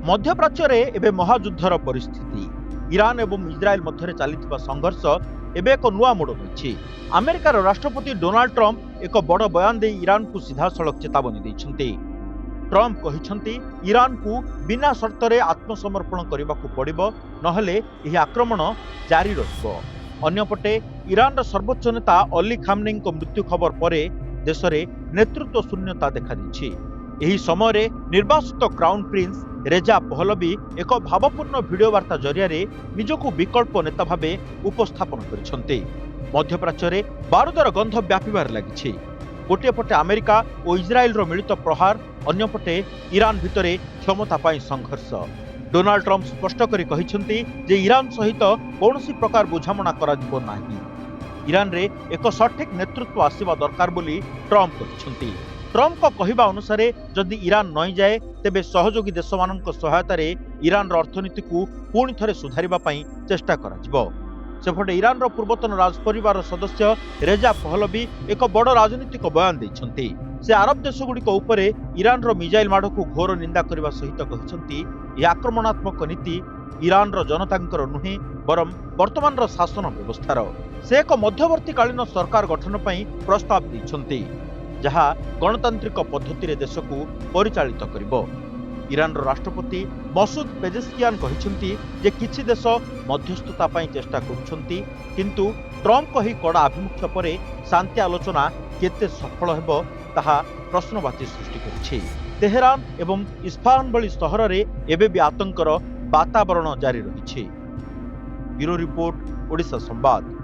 मध्यप्राच्य एवं महायुद्धर परिस्थिति ईरान एवं इज्राएल मध्य चली संघर्ष एवं एक नुआ मोड़ नहीं। अमेरिकार राष्ट्रपति डोनाल्ड ट्रंप एक बड़ बयान दे ईरान को सीधासलख चेतावनी देइछन्ते। ट्रंप कहिछन्ति ईरान को बिना शर्त आत्मसमर्पण करने को पड़िबो, नहले यह आक्रमण जारी रहिबो। अन्यपटे ईरान सर्वोच्च नेता अली खामनेई को मृत्यु खबर पर देश में नेतृत्व शून्यता देखा दी। यही समय निर्वासित क्राउन प्रिंस रेजा पहलवी एक भावपूर्ण भिडियो वार्ता जरिया निजको विकल्प नेता भावे उपस्थापन करिसेंते। मध्यप्राच्य बारूदर गंध व्यापार लगी। गोटे पटे अमेरिका और इज्राएल मिलित प्रहार, अन्यपटे ईरान भितर क्षमता पाई संघर्ष। डोनाल्ड ट्रंप स्पष्ट करी कहिसेंति जे ईरान सहित कौनसी प्रकार बुझामणा कराजिबो नाही। ईरान रे एक सठिक नेतृत्व आसीबा दरकार बोली ट्रंप कहिसेंति। ट्रंप को कहवा अनुसार जदि ईरान नई जाए तेबे सहयोगी देश मान सहायता ईरान अर्थनीति को पुणी थे सुधारिबा पई चेष्टा कराजिबो। सेपटे ईरान पूर्वतन राजपरिवार सदस्य रेजा पहलवी एक बड़ राजनीतिक बयान देइछन्ति। से अरब देशगुड़िक उपर ईरान मिजाइल माड़ को घोर निंदा करने सहित कहते यह आक्रमणात्मक नीति ईरान जनता नुहे बरम वर्तमान शासन व्यवस्थार। से एक मध्यवर्तीकालीन सरकार गठन पर प्रस्ताव देइछन्ति जहाँ गणतांत्रिक पद्धति देश को परिचालित करिबो। ईरान राष्ट्रपति मसूद पेजेश्कियान कहिसेंति जे किछि देश मध्यस्थता पई चेष्टा करुछन्ति, किंतु ट्रंप कही कड़ा आभिमुख्य पर शांति आलोचना केते सफल हेबो ताहा प्रश्नवाची सृष्टि करिछि। तेहरान एवं इस्फहान भली सहर रे एबे भी आतंकर वातावरण जारी रहिछि। ब्यूरो रिपोर्ट, ओडिशा संवाद।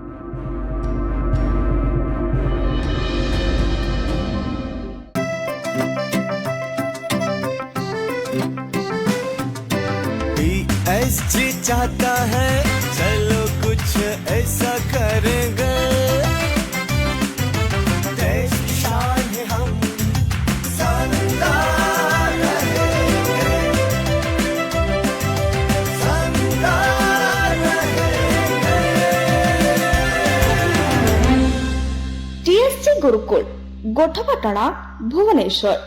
जी चाहता है चलो कुछ ऐसा करेंगे, देश की शान है हम शानदार रहेंगे, शानदार रहेंगे। टीएससी गुरुकुल गोठपाटଣା भुवनेश्वर।